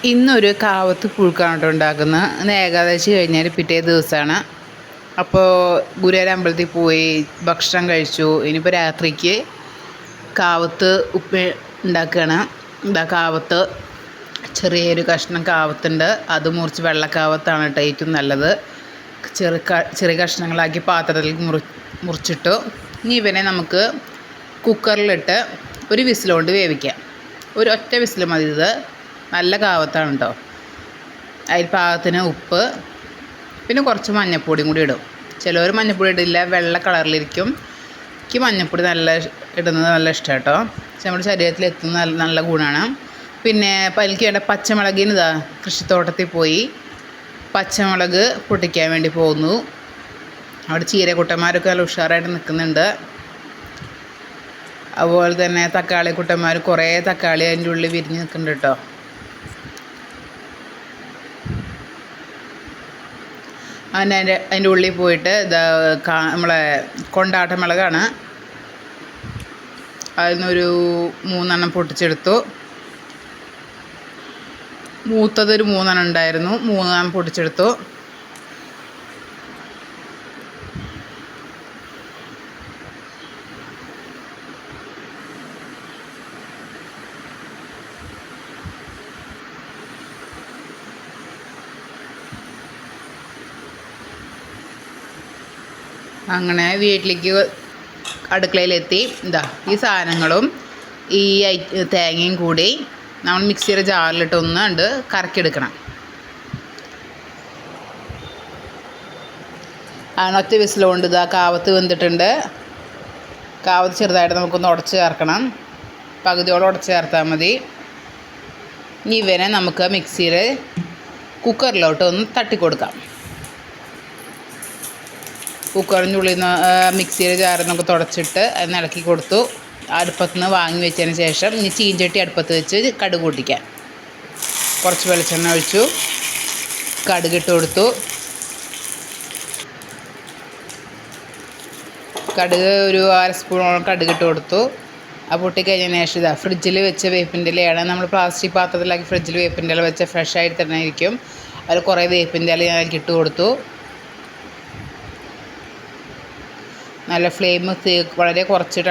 ഇന്നൊരു കാവത്ത് പുഴുക്കാണ് കേട്ടോ ഉണ്ടാക്കുന്നത്. ഇന്ന് ഏകാദശി കഴിഞ്ഞാൽ പിറ്റേ ദിവസമാണ്. അപ്പോൾ ഗുരുവായൂർ അമ്പലത്തിൽ പോയി ഭക്ഷണം കഴിച്ചു. ഇനിയിപ്പോൾ രാത്രിക്ക് കാവത്ത് ഉപ്പ് ഉണ്ടാക്കുകയാണ്. കാവത്ത് ചെറിയൊരു കഷ്ണം കാവത്തുണ്ട്. അത് മുറിച്ച് വെള്ളക്കാവത്താണ് കേട്ടോ ഏറ്റവും നല്ലത്. ചെറിയ കഷ്ണങ്ങളാക്കി പാത്രത്തിൽ മുറിച്ചിട്ടു. ഇനി ഇവനെ നമുക്ക് കുക്കറിലിട്ട് ഒരു വിസിലുകൊണ്ട് വേവിക്കാം. ഒരു ഒറ്റ വിസിൽ മതി. ഇത് നല്ല കാവത്താണ് കേട്ടോ. അതിൽ പാകത്തിന് ഉപ്പ്, പിന്നെ കുറച്ച് മഞ്ഞൾപ്പൊടിയും കൂടി ഇടും. ചിലവർ മഞ്ഞൾപ്പൊടി ഇടില്ല, വെള്ള കളറിലിരിക്കും. എനിക്ക് മഞ്ഞൾപ്പൊടി ഇടുന്നത് നല്ല ഇഷ്ടമാണ് കേട്ടോ. നമ്മുടെ ശരീരത്തിൽ എത്തുന്ന നല്ല ഗുണമാണ്. പിന്നെ അതിലേക്ക് വേണ്ട പച്ചമുളകിന് കൃഷിത്തോട്ടത്തിൽ പോയി പച്ചമുളക് പൊട്ടിക്കാൻ വേണ്ടി പോകുന്നു. അവിടെ ചീരക്കുട്ടന്മാരൊക്കെ നല്ല ഉഷാറായിട്ട് നിൽക്കുന്നുണ്ട്. അതുപോലെ തന്നെ തക്കാളി കുട്ടന്മാർ കുറേ തക്കാളി അതിൻ്റെ ഉള്ളിൽ വിരിഞ്ഞ് നിൽക്കുന്നുണ്ട് കേട്ടോ. അതിൻ്റെ ഉള്ളിൽ പോയിട്ട് നമ്മളെ കൊണ്ടാട്ട മുളകാണ്. അതിൽ നിന്നൊരു 3 എണ്ണം പൊട്ടിച്ചെടുത്തു. മൂത്തതൊരു 3 എണ്ണം ഉണ്ടായിരുന്നു, 3 എണ്ണം പൊട്ടിച്ചെടുത്തു. അങ്ങനെ വീട്ടിലേക്ക് അടുക്കളയിലെത്തി ഈ സാധനങ്ങളും ഈ തേങ്ങയും കൂടി നമ്മൾ മിക്സിയുടെ ജാറിലിട്ട് ഒന്ന് കറക്കിയെടുക്കണം. ഒറ്റ വിസിലുകൊണ്ട് കാവത്ത് വെന്തിട്ടുണ്ട്. കാവത്ത് ചെറുതായിട്ട് നമുക്കൊന്ന് ഉടച്ച് ചേർക്കണം. പകുതിയോളം ഉടച്ച് ചേർത്താൽ മതി. ഇനി ഇവനെ നമുക്ക് മിക്സിയിൽ കുക്കറിലോട്ട് ഒന്ന് തട്ടിക്കൊടുക്കാം. കുക്കറിൻ്റെ ഉള്ളിൽ നിന്ന് മിക്സിയുടെ ജാറിൽ നമുക്ക് തുടച്ചിട്ട് അതിന് ഇളക്കി കൊടുത്തു. അടുപ്പത്ത് നിന്ന് വാങ്ങി വെച്ചതിന് ശേഷം ഇനി ചീഞ്ചട്ടി അടുപ്പത്ത് വെച്ച് കടുക് പൊട്ടിക്കാൻ കുറച്ച് വെളിച്ചെണ്ണ ഒഴിച്ചു. കടുകിട്ട് കൊടുത്തു. കടുക് ഒരു 1/2 സ്പൂണോളം കടുകിട്ട് കൊടുത്തു. ആ പൊട്ടിക്കഴിഞ്ഞതിന് ശേഷം ഫ്രിഡ്ജിൽ വെച്ച വേപ്പിൻ്റെ ഇലയാണ്. നമ്മൾ പ്ലാസ്റ്റിക് പാത്രത്തിലാക്കി ഫ്രിഡ്ജിൽ വേപ്പിൻ്റെ ഇല വെച്ച ഫ്രഷായിട്ട് തന്നെ ഇരിക്കും. അതിൽ കുറേ വേപ്പിൻ്റെ ഇല ഞാൻ ഇട്ട് കൊടുത്തു. നല്ല ഫ്ലെയിം വളരെ കുറച്ചിട്ടാണ്